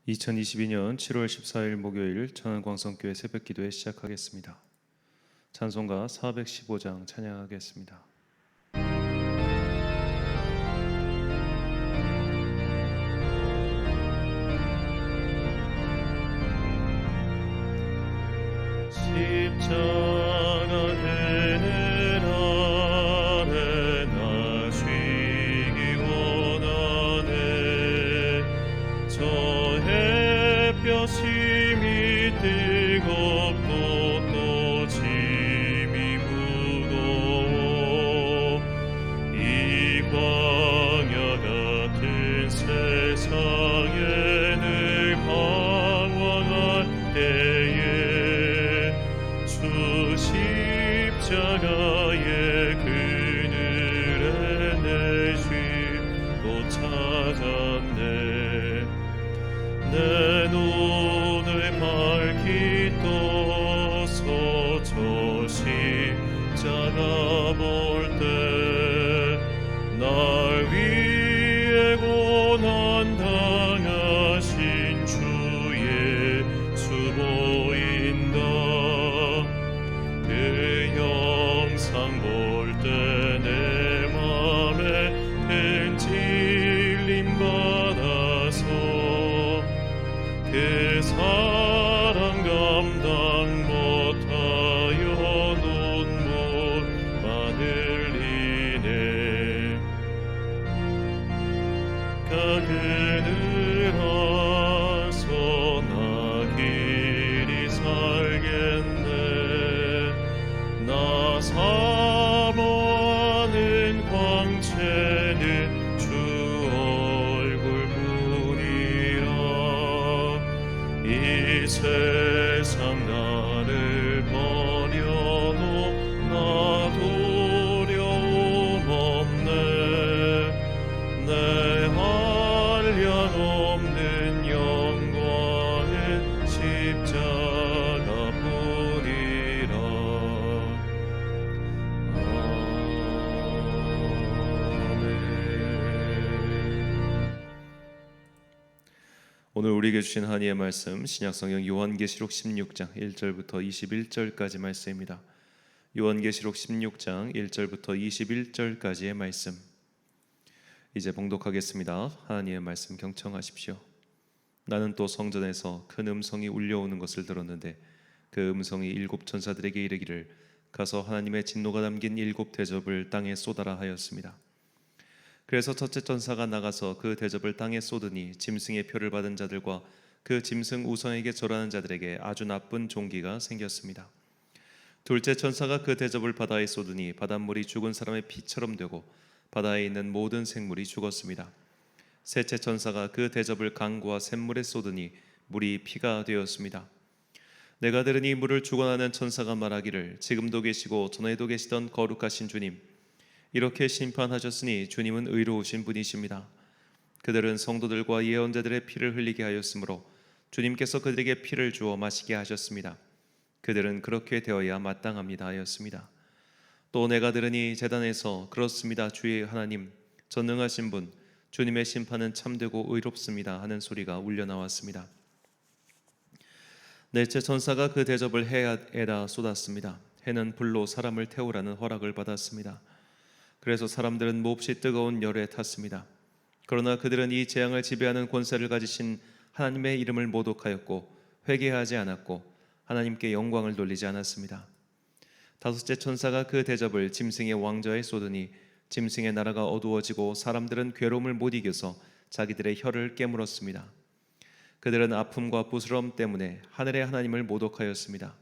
2022년 7월 14일 목요일 천안광성교회 새벽기도회 시작하겠습니다. 찬송가 415장 찬양하겠습니다. 십자가 그늘 아래 나 쉬기 원하네. 저 햇볕이 뜨겁고 또 짐이 무거워 이 광야 같은 세상에 늘 방황할 때에 주 십자가의 그늘에 내 쉼도 찾았네. 내 눈을 밝히 떠서 저 십자가 볼 때 날 위해 고난 당하신 주 예수 보인다. 그 영상 볼 때 내 맘에 큰 찔림 받아서 그 사랑 감당 못하여 눈물만 흘리네. 그 그늘 아서 나 길이 살겠네. 나 사모하는 광채는 주 얼굴뿐이라. 이 세상 나를 버려도 나 두려움 없네. 내 한량없는 영광은 십자가뿐이라. 아멘. 오늘 우리에게 주신 하나님의 말씀 신약성경 요한계시록 16장 1절부터 21절까지 말씀입니다. 요한계시록 16장 1절부터 21절까지의 말씀 이제 봉독하겠습니다. 하나님의 말씀 경청하십시오. 나는 또 성전에서 큰 음성이 울려오는 것을 들었는데 그 음성이 일곱 천사들에게 이르기를 가서 하나님의 진노가 담긴 일곱 대접을 땅에 쏟아라 하였습니다. 그래서 첫째 천사가 나가서 그 대접을 땅에 쏟으니 짐승의 표를 받은 자들과 그 짐승 우상에게 절하는 자들에게 아주 나쁜 종기가 생겼습니다. 둘째 천사가 그 대접을 바다에 쏟으니 바닷물이 죽은 사람의 피처럼 되고 바다에 있는 모든 생물이 죽었습니다. 셋째 천사가 그 대접을 강과 샘물에 쏟으니 물이 피가 되었습니다. 내가 들으니 물을 주관하는 천사가 말하기를 지금도 계시고 전에도 계시던 거룩하신 주님, 이렇게 심판하셨으니 주님은 의로우신 분이십니다. 그들은 성도들과 예언자들의 피를 흘리게 하였으므로 주님께서 그들에게 피를 주어 마시게 하셨습니다. 그들은 그렇게 되어야 마땅합니다 하였습니다. 또 내가 들으니 제단에서 그렇습니다 주의 하나님 전능하신 분 주님의 심판은 참되고 의롭습니다 하는 소리가 울려 나왔습니다. 넷째 천사가 그 대접을 해에다 쏟았습니다. 해는 불로 사람을 태우라는 허락을 받았습니다. 그래서 사람들은 몹시 뜨거운 열에 탔습니다. 그러나 그들은 이 재앙을 지배하는 권세를 가지신 하나님의 이름을 모독하였고 회개하지 않았고 하나님께 영광을 돌리지 않았습니다. 다섯째 천사가 그 대접을 짐승의 왕좌에 쏟으니 짐승의 나라가 어두워지고 사람들은 괴로움을 못 이겨서 자기들의 혀를 깨물었습니다. 그들은 아픔과 부스러움 때문에 하늘의 하나님을 모독하였습니다.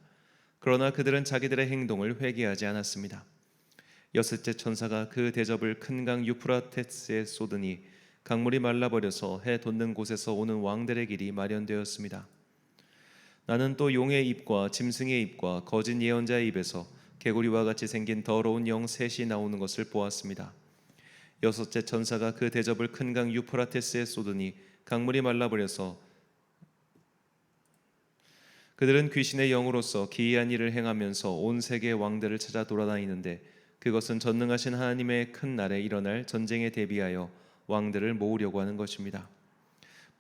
그러나 그들은 자기들의 행동을 회개하지 않았습니다. 여섯째 천사가 그 대접을 큰 강 유프라테스에 쏟으니 강물이 말라버려서 해 돋는 곳에서 오는 왕들의 길이 마련되었습니다. 나는 또 용의 입과 짐승의 입과 거짓 예언자의 입에서 개구리와 같이 생긴 더러운 영 셋이 나오는 것을 보았습니다. 여섯째 천사가 그 대접을 큰 강 유프라테스에 쏟으니 강물이 말라버려서 그들은 귀신의 영으로서 기이한 일을 행하면서 온 세계의 왕들을 찾아 돌아다니는데 그것은 전능하신 하나님의 큰 날에 일어날 전쟁에 대비하여 왕들을 모으려고 하는 것입니다.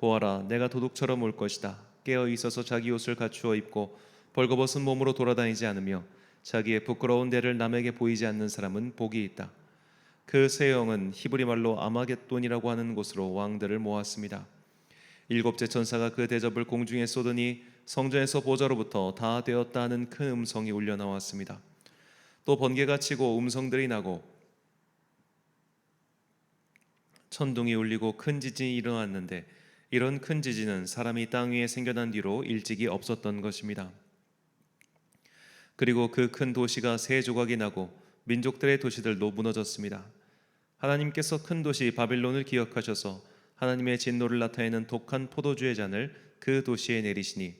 보아라, 내가 도둑처럼 올 것이다. 깨어 있어서 자기 옷을 갖추어 입고 벌거벗은 몸으로 돌아다니지 않으며 자기의 부끄러운 데를 남에게 보이지 않는 사람은 복이 있다. 그 세 영은 히브리 말로 아마겟돈이라고 하는 곳으로 왕들을 모았습니다. 일곱째 천사가 그 대접을 공중에 쏟으니 성전에서 보좌로부터 다 되었다 하는 큰 음성이 울려 나왔습니다. 또 번개가 치고 음성들이 나고 천둥이 울리고 큰 지진이 일어났는데 이런 큰 지진은 사람이 땅 위에 생겨난 뒤로 일찍이 없었던 것입니다. 그리고 그 큰 도시가 세 조각이 나고 민족들의 도시들도 무너졌습니다. 하나님께서 큰 도시 바빌론을 기억하셔서 하나님의 진노를 나타내는 독한 포도주의 잔을 그 도시에 내리시니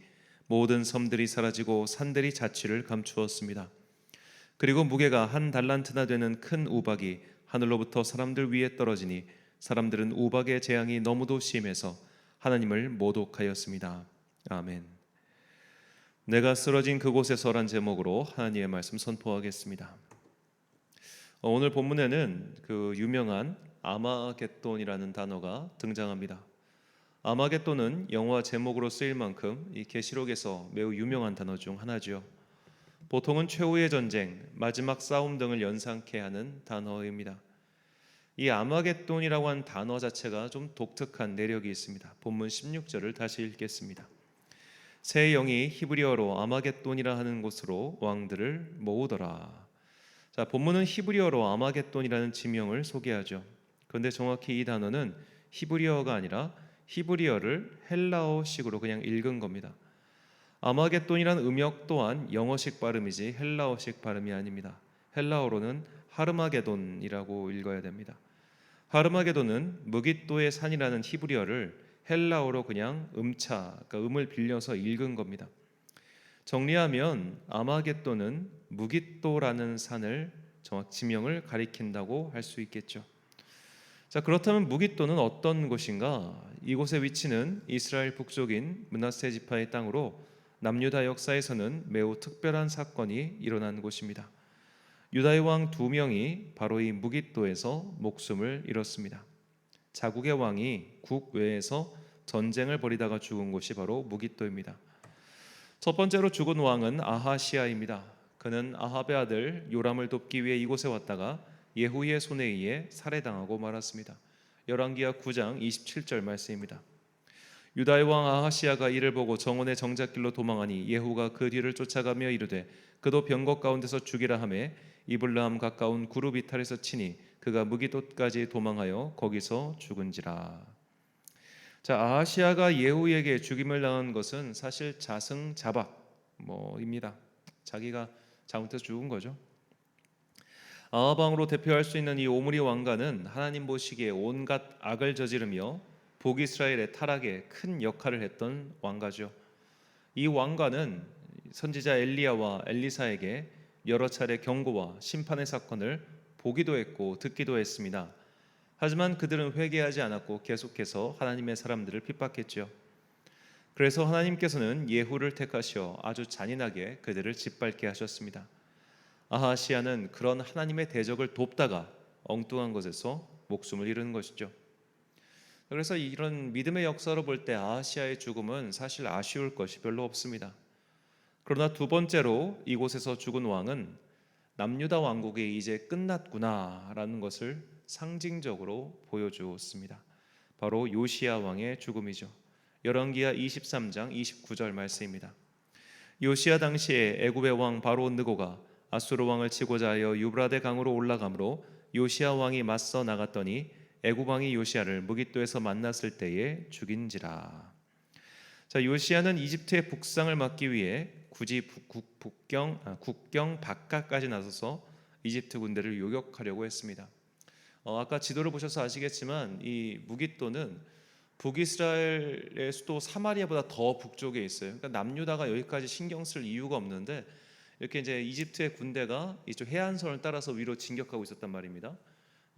모든 섬들이 사라지고 산들이 자취를 감추었습니다. 그리고 무게가 한 달란트나 되는 큰 우박이 하늘로부터 사람들 위에 떨어지니 사람들은 우박의 재앙이 너무도 심해서 하나님을 모독하였습니다. 아멘. 내가 쓰러진 그곳에서란 제목으로 하나님의 말씀 선포하겠습니다. 오늘 본문에는 그 유명한 아마겟돈이라는 단어가 등장합니다. 아마겟돈은 영화 제목으로 쓰일 만큼 이 계시록에서 매우 유명한 단어 중 하나죠. 보통은 최후의 전쟁, 마지막 싸움 등을 연상케 하는 단어입니다. 이 아마겟돈이라고 한 단어 자체가 좀 독특한 내력이 있습니다. 본문 16절을 다시 읽겠습니다. 새 영이 히브리어로 아마겟돈이라 하는 곳으로 왕들을 모으더라. 자, 본문은 히브리어로 아마겟돈이라는 지명을 소개하죠. 그런데 정확히 이 단어는 히브리어가 아니라 히브리어를 헬라어식으로 그냥 읽은 겁니다. 아마겟돈이라는 음역 또한 영어식 발음이지 헬라어식 발음이 아닙니다. 헬라어로는 하르마게돈이라고 읽어야 됩니다. 하르마게돈은 무깃도의 산이라는 히브리어를 헬라어로 그냥 그러니까 음을 빌려서 읽은 겁니다. 정리하면 아마겟돈은 무깃도라는 산을 정확 지명을 가리킨다고 할 수 있겠죠. 자, 그렇다면 무깃도는 어떤 곳인가? 이곳의 위치는 이스라엘 북쪽인 므낫세 지파의 땅으로 남유다 역사에서는 매우 특별한 사건이 일어난 곳입니다. 유다의 왕 2명이 바로 이 무깃도에서 목숨을 잃었습니다. 자국의 왕이 국외에서 전쟁을 벌이다가 죽은 곳이 바로 무깃도입니다. 첫 번째로 죽은 왕은 아하시아입니다. 그는 아합의 아들 요람을 돕기 위해 이곳에 왔다가 예후의 손에 의해 살해당하고 말았습니다. 열왕기하 9장 27절 말씀입니다. 유다의 왕 아하시아가 이를 보고 정원의 정작길로 도망하니 예후가 그 뒤를 쫓아가며 이르되 그도 병거 가운데서 죽이라 하매 이블라함 가까운 구룹 이탈에서 치니 그가 무깃도까지 도망하여 거기서 죽은지라. 자, 아하시아가 예후에게 죽임을 당한 것은 사실 자승자박입니다. 자기가 잘못해서 죽은 거죠. 아합 왕으로 대표할 수 있는 이 오므리 왕가는 하나님 보시기에 온갖 악을 저지르며 북이스라엘의 타락에 큰 역할을 했던 왕가죠. 이 왕가는 선지자 엘리야와 엘리사에게 여러 차례 경고와 심판의 사건을 보기도 했고 듣기도 했습니다. 하지만 그들은 회개하지 않았고 계속해서 하나님의 사람들을 핍박했죠. 그래서 하나님께서는 예후를 택하시어 아주 잔인하게 그들을 짓밟게 하셨습니다. 아하시아는 그런 하나님의 대적을 돕다가 엉뚱한 것에서 목숨을 잃은 것이죠. 그래서 이런 믿음의 역사로 볼 때 아하시아의 죽음은 사실 아쉬울 것이 별로 없습니다. 그러나 두 번째로 이곳에서 죽은 왕은 남유다 왕국이 이제 끝났구나라는 것을 상징적으로 보여주었습니다. 바로 요시야 왕의 죽음이죠. 열왕기하 23장 29절 말씀입니다. 요시야 당시에 애굽의 왕 바로온 느고가 아수르 왕을 치고자 하여 유브라데 강으로 올라가므로 요시야 왕이 맞서 나갔더니 애굽 왕이 요시야를 무깃도에서 만났을 때에 죽인지라. 자, 요시야는 이집트의 북상을 막기 위해 굳이 국경 바깥까지 나서서 이집트 군대를 요격하려고 했습니다. 아까 지도를 보셔서 아시겠지만 이 무깃도는 북이스라엘의 수도 사마리아보다 더 북쪽에 있어요. 그러니까 남유다가 여기까지 신경 쓸 이유가 없는데 이렇게 이제 이집트의 군대가 이쪽 해안선을 따라서 위로 진격하고 있었단 말입니다.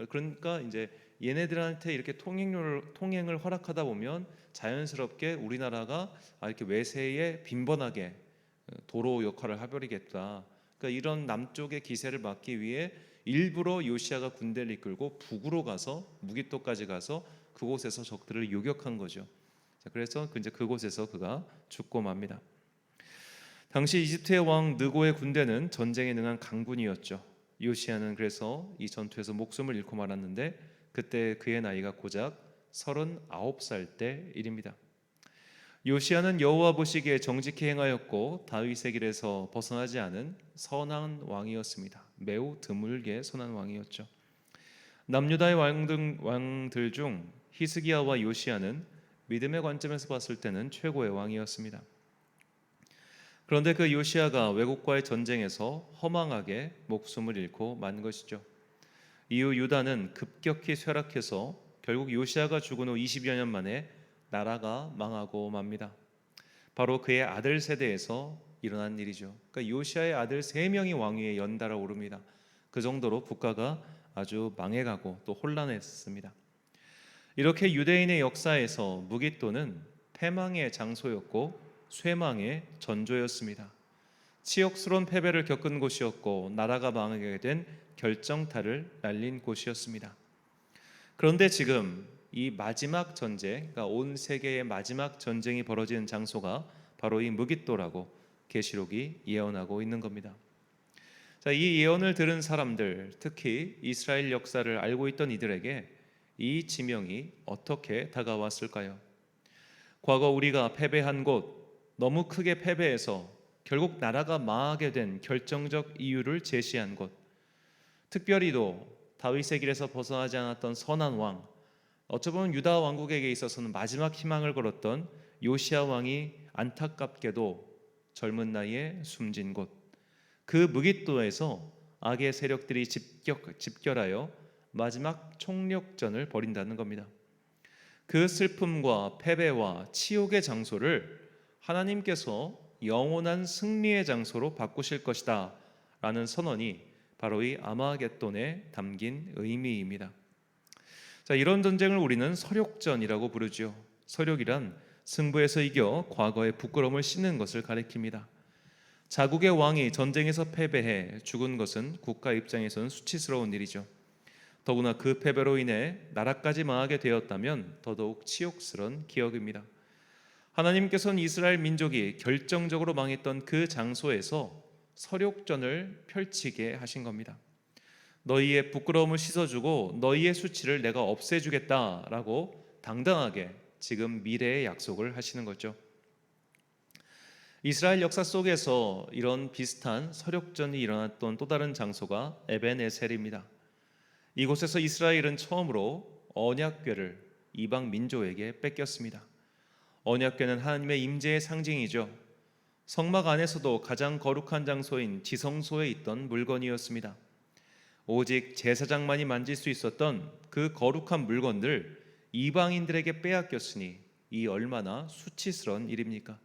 그러니까 이제 얘네들한테 이렇게 통행을 허락하다 보면 자연스럽게 우리나라가 이렇게 외세에 빈번하게 도로 역할을 해버리겠다. 그러니까 이런 남쪽의 기세를 막기 위해 일부러 요시야가 군대를 이끌고 북으로 가서 무깃도까지 가서 그곳에서 적들을 요격한 거죠. 자, 그래서 이제 그곳에서 그가 죽고 맙니다. 당시 이집트의 왕 느고의 군대는 전쟁에 능한 강군이었죠. 요시야는 그래서 이 전투에서 목숨을 잃고 말았는데 그때 그의 나이가 고작 39살 때 일입니다. 요시야는 여호와 보시기에 정직히 행하였고 다윗의 길에서 벗어나지 않은 선한 왕이었습니다. 매우 드물게 선한 왕이었죠. 남유다의 왕들 중 히스기야와 요시야는 믿음의 관점에서 봤을 때는 최고의 왕이었습니다. 그런데 그 요시야가 외국과의 전쟁에서 허망하게 목숨을 잃고 만 것이죠. 이후 유다는 급격히 쇠락해서 결국 요시야가 죽은 후 20여 년 만에 나라가 망하고 맙니다. 바로 그의 아들 세대에서 일어난 일이죠. 그러니까 요시야의 아들 3명이 왕위에 연달아 오릅니다. 그 정도로 국가가 아주 망해가고 또 혼란했습니다. 이렇게 유대인의 역사에서 무깃도는 패망의 장소였고 쇠망의 전조였습니다. 치욕스러운 패배를 겪은 곳이었고 나라가 망하게 된 결정타를 날린 곳이었습니다. 그런데 지금 이 마지막 전쟁, 그러니까 온 세계의 마지막 전쟁이 벌어지는 장소가 바로 이 무깃도라고 계시록이 예언하고 있는 겁니다. 자, 이 예언을 들은 사람들, 특히 이스라엘 역사를 알고 있던 이들에게 이 지명이 어떻게 다가왔을까요? 과거 우리가 패배한 곳, 너무 크게 패배해서 결국 나라가 망하게 된 결정적 이유를 제시한 곳, 특별히도 다윗의 길에서 벗어나지 않았던 선한 왕, 어쩌면 유다 왕국에게 있어서는 마지막 희망을 걸었던 요시야 왕이 안타깝게도 젊은 나이에 숨진 곳, 그 무깃도에서 악의 세력들이 집결하여 마지막 총력전을 벌인다는 겁니다. 그 슬픔과 패배와 치욕의 장소를 하나님께서 영원한 승리의 장소로 바꾸실 것이다 라는 선언이 바로 이 아마겟돈에 담긴 의미입니다. 자, 이런 전쟁을 우리는 서력전이라고 부르죠. 서력이란 승부에서 이겨 과거의 부끄러움을 씻는 것을 가리킵니다. 자국의 왕이 전쟁에서 패배해 죽은 것은 국가 입장에서는 수치스러운 일이죠. 더구나 그 패배로 인해 나라까지 망하게 되었다면 더더욱 치욕스러운 기억입니다. 하나님께서는 이스라엘 민족이 결정적으로 망했던 그 장소에서 서력전을 펼치게 하신 겁니다. 너희의 부끄러움을 씻어주고 너희의 수치를 내가 없애주겠다라고 당당하게 지금 미래의 약속을 하시는 거죠. 이스라엘 역사 속에서 이런 비슷한 서력전이 일어났던 또 다른 장소가 에벤에셀입니다. 이곳에서 이스라엘은 처음으로 언약궤를 이방 민족에게 뺏겼습니다. 언약궤는 하나님의 임재의 상징이죠. 성막 안에서도 가장 거룩한 장소인 지성소에 있던 물건이었습니다. 오직 제사장만이 만질 수 있었던 그 거룩한 물건들 이방인들에게 빼앗겼으니 이 얼마나 수치스러운 일입니까?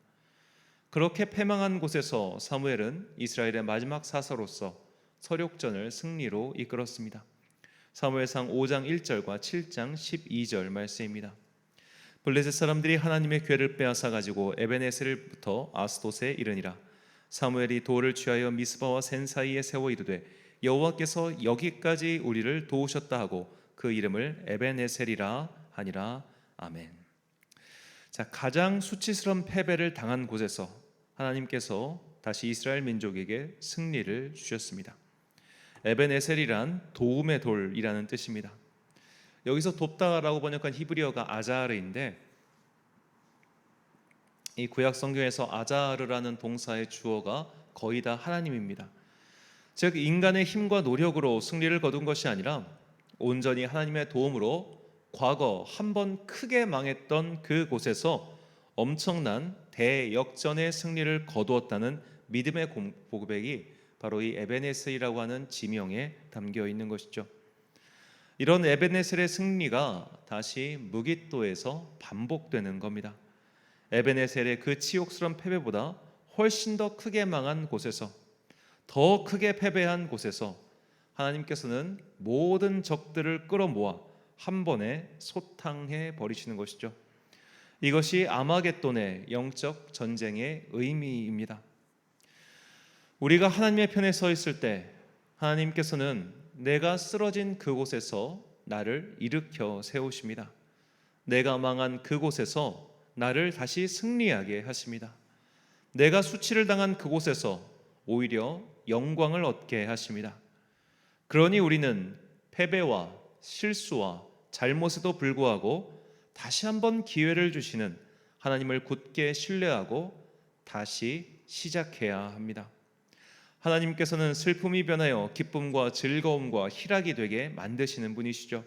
그렇게 패망한 곳에서 사무엘은 이스라엘의 마지막 사사로서 서력전을 승리로 이끌었습니다. 사무엘상 5장 1절과 7장 12절 말씀입니다. 블레셋 사람들이 하나님의 궤를 빼앗아 가지고 에벤에셀부터 아스돗에 이르니라. 사무엘이 돌을 취하여 미스바와 센 사이에 세워 이르되 여호와께서 여기까지 우리를 도우셨다 하고 그 이름을 에벤에셀이라 하니라. 아멘. 자, 가장 수치스러운 패배를 당한 곳에서 하나님께서 다시 이스라엘 민족에게 승리를 주셨습니다. 에벤에셀이란 도움의 돌이라는 뜻입니다. 여기서 돕다라고 번역한 히브리어가 아자르인데 이 구약 성경에서 아자르라는 동사의 주어가 거의 다 하나님입니다. 즉 인간의 힘과 노력으로 승리를 거둔 것이 아니라 온전히 하나님의 도움으로 과거 한 번 크게 망했던 그곳에서 엄청난 대역전의 승리를 거두었다는 믿음의 고백이 바로 이 에벤에셀이라고 하는 지명에 담겨 있는 것이죠. 이런 에벤에셀의 승리가 다시 무깃도에서 반복되는 겁니다. 에벤에셀의 그 치욕스러운 패배보다 훨씬 더 크게 망한 곳에서, 더 크게 패배한 곳에서 하나님께서는 모든 적들을 끌어모아 한 번에 소탕해 버리시는 것이죠. 이것이 아마겟돈의 영적 전쟁의 의미입니다. 우리가 하나님의 편에 서 있을 때 하나님께서는 내가 쓰러진 그곳에서 나를 일으켜 세우십니다. 내가 망한 그곳에서 나를 다시 승리하게 하십니다. 내가 수치를 당한 그곳에서 오히려 영광을 얻게 하십니다. 그러니 우리는 패배와 실수와 잘못에도 불구하고 다시 한번 기회를 주시는 하나님을 굳게 신뢰하고 다시 시작해야 합니다. 하나님께서는 슬픔이 변하여 기쁨과 즐거움과 희락이 되게 만드시는 분이시죠.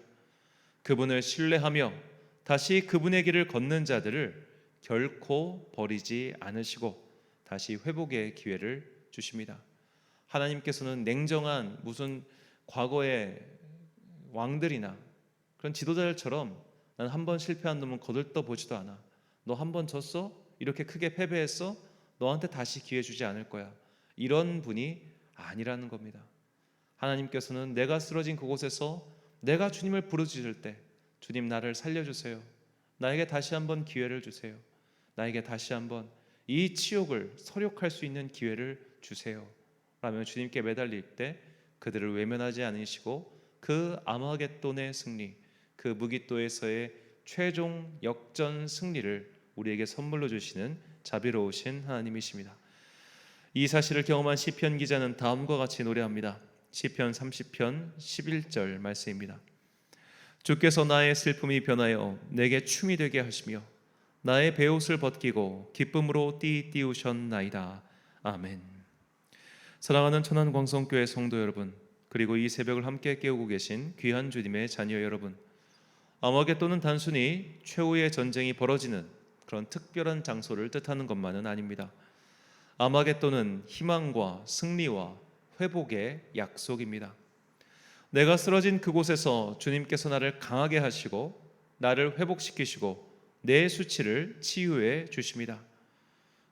그분을 신뢰하며 다시 그분의 길을 걷는 자들을 결코 버리지 않으시고 다시 회복의 기회를 주십니다. 하나님께서는 냉정한 무슨 과거의 왕들이나 그런 지도자들처럼 난 한 번 실패한 놈은 거들떠 보지도 않아. 너 한 번 졌어? 이렇게 크게 패배했어? 너한테 다시 기회 주지 않을 거야. 이런 분이 아니라는 겁니다. 하나님께서는 내가 쓰러진 그곳에서 내가 주님을 부르짖을 때 주님 나를 살려주세요. 나에게 다시 한번 기회를 주세요. 나에게 다시 한번 이 치욕을 서력할 수 있는 기회를 주세요. 라며 주님께 매달릴 때 그들을 외면하지 않으시고 그 아마겟돈의 승리, 그 무기또에서의 최종 역전 승리를 우리에게 선물로 주시는 자비로우신 하나님이십니다. 이 사실을 경험한 시편 기자는 다음과 같이 노래합니다. 시편 30편 11절 말씀입니다. 주께서 나의 슬픔이 변하여 내게 춤이 되게 하시며 나의 베옷을 벗기고 기쁨으로 띠우셨나이다. 아멘. 사랑하는 천안광성교회 성도 여러분, 그리고 이 새벽을 함께 깨우고 계신 귀한 주님의 자녀 여러분, 아마겟돈은 단순히 최후의 전쟁이 벌어지는 그런 특별한 장소를 뜻하는 것만은 아닙니다. 아마겟돈은 희망과 승리와 회복의 약속입니다. 내가 쓰러진 그곳에서 주님께서 나를 강하게 하시고 나를 회복시키시고 내 수치를 치유해 주십니다.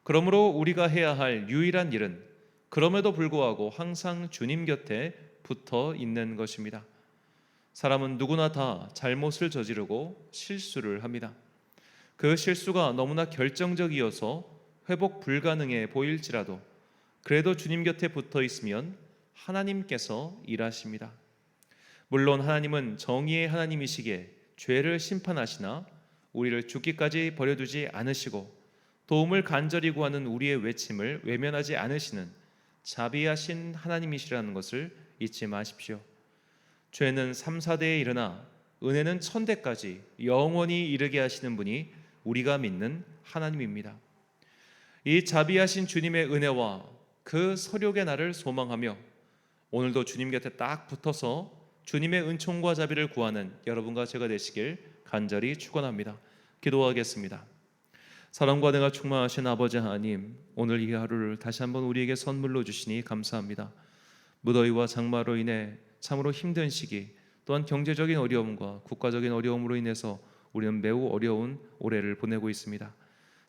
그러므로 우리가 해야 할 유일한 일은 그럼에도 불구하고 항상 주님 곁에 붙어 있는 것입니다. 사람은 누구나 다 잘못을 저지르고 실수를 합니다. 그 실수가 너무나 결정적이어서 회복 불가능해 보일지라도 그래도 주님 곁에 붙어 있으면 하나님께서 일하십니다. 물론 하나님은 정의의 하나님이시기에 죄를 심판하시나 우리를 죽기까지 버려두지 않으시고 도움을 간절히 구하는 우리의 외침을 외면하지 않으시는 자비하신 하나님이시라는 것을 잊지 마십시오. 죄는 3, 4대에 일어나 은혜는 1000대까지 영원히 이르게 하시는 분이 우리가 믿는 하나님입니다. 이 자비하신 주님의 은혜와 그 서력의 날을 소망하며 오늘도 주님 곁에 딱 붙어서 주님의 은총과 자비를 구하는 여러분과 제가 되시길 간절히 축원합니다. 기도하겠습니다. 사랑과 내가 충만하신 아버지 하나님, 오늘 이 하루를 다시 한번 우리에게 선물로 주시니 감사합니다. 무더위와 장마로 인해 참으로 힘든 시기, 또한 경제적인 어려움과 국가적인 어려움으로 인해서 우리는 매우 어려운 올해를 보내고 있습니다.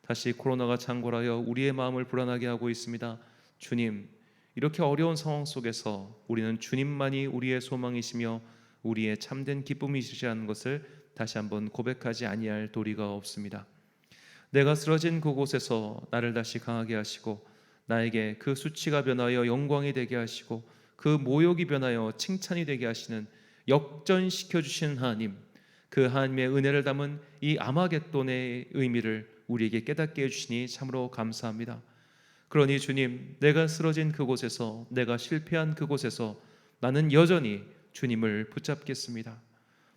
다시 코로나가 창궐하여 우리의 마음을 불안하게 하고 있습니다. 주님, 이렇게 어려운 상황 속에서 우리는 주님만이 우리의 소망이시며 우리의 참된 기쁨이시라는 것을 다시 한번 고백하지 아니할 도리가 없습니다. 내가 쓰러진 그곳에서 나를 다시 강하게 하시고 나에게 그 수치가 변하여 영광이 되게 하시고 그 모욕이 변하여 칭찬이 되게 하시는 역전시켜 주시는 하나님, 그 하나님의 은혜를 담은 이 아마겟돈의 의미를 우리에게 깨닫게 해주시니 참으로 감사합니다. 그러니 주님, 내가 쓰러진 그곳에서, 내가 실패한 그곳에서 나는 여전히 주님을 붙잡겠습니다.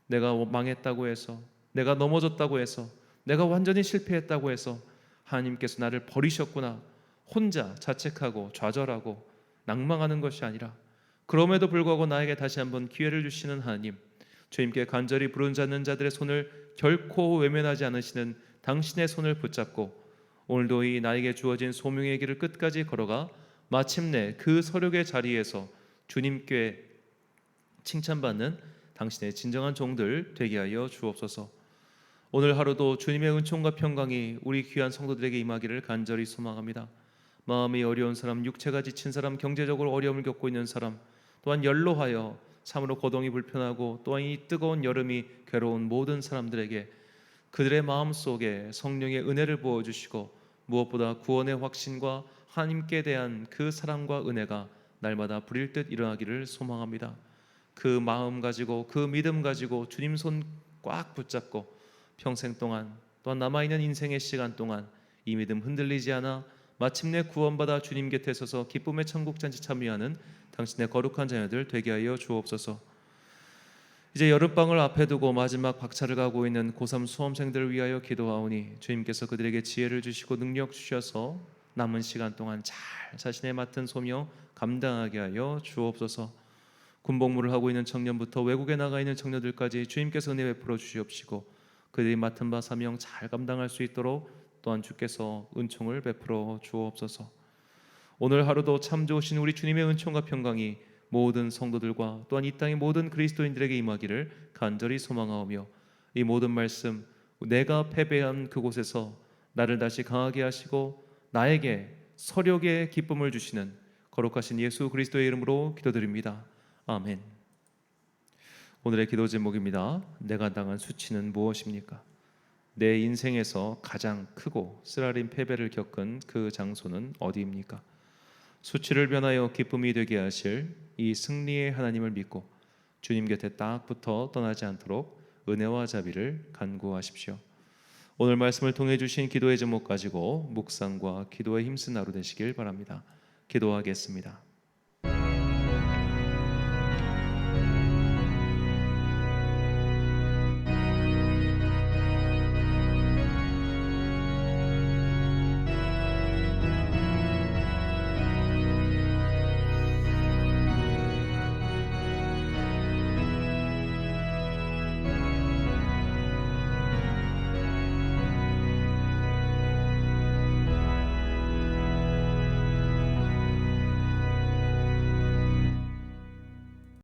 내가 망했다고 해서, 내가 넘어졌다고 해서, 내가 완전히 실패했다고 해서 하나님께서 나를 버리셨구나 혼자 자책하고 좌절하고 낭망하는 것이 아니라, 그럼에도 불구하고 나에게 다시 한번 기회를 주시는 하나님, 주님께 간절히 부르짖는 자들의 손을 결코 외면하지 않으시는 당신의 손을 붙잡고 오늘도 이 나에게 주어진 소명의 길을 끝까지 걸어가 마침내 그 서력의 자리에서 주님께 칭찬받는 당신의 진정한 종들 되게 하여 주옵소서. 오늘 하루도 주님의 은총과 평강이 우리 귀한 성도들에게 임하기를 간절히 소망합니다. 마음이 어려운 사람, 육체가 지친 사람, 경제적으로 어려움을 겪고 있는 사람, 또한 연로하여 참으로 거동이 불편하고 또한 이 뜨거운 여름이 괴로운 모든 사람들에게 그들의 마음속에 성령의 은혜를 부어주시고 무엇보다 구원의 확신과 하나님께 대한 그 사랑과 은혜가 날마다 불일 듯 일어나기를 소망합니다. 그 마음 가지고 그 믿음 가지고 주님 손 꽉 붙잡고 평생 동안 또한 남아있는 인생의 시간 동안 이 믿음 흔들리지 않아 마침내 구원받아 주님 곁에 서서 기쁨의 천국 잔치 참여하는 당신의 거룩한 자녀들 되게 하여 주옵소서. 이제 여름방을 앞에 두고 마지막 박차를 가고 있는 고3 수험생들을 위하여 기도하오니 주님께서 그들에게 지혜를 주시고 능력 주셔서 남은 시간 동안 잘 자신의 맡은 소명 감당하게 하여 주옵소서. 군복무를 하고 있는 청년부터 외국에 나가 있는 청년들까지 주님께서 은혜 베풀어 주시옵시고 그들이 맡은 바 사명 잘 감당할 수 있도록 또한 주께서 은총을 베풀어 주옵소서. 오늘 하루도 참 좋으신 우리 주님의 은총과 평강이 모든 성도들과 또한 이 땅의 모든 그리스도인들에게 임하기를 간절히 소망하오며 이 모든 말씀 내가 패배한 그곳에서 나를 다시 강하게 하시고 나에게 서력의 기쁨을 주시는 거룩하신 예수 그리스도의 이름으로 기도드립니다. 아멘. 오늘의 기도 제목입니다. 내가 당한 수치는 무엇입니까? 내 인생에서 가장 크고 쓰라린 패배를 겪은 그 장소는 어디입니까? 수치를 변하여 기쁨이 되게 하실 이 승리의 하나님을 믿고 주님 곁에 딱 붙어 떠나지 않도록 은혜와 자비를 간구하십시오. 오늘 말씀을 통해 주신 기도의 제목 가지고 묵상과 기도에 힘쓴 하루 되시길 바랍니다. 기도하겠습니다.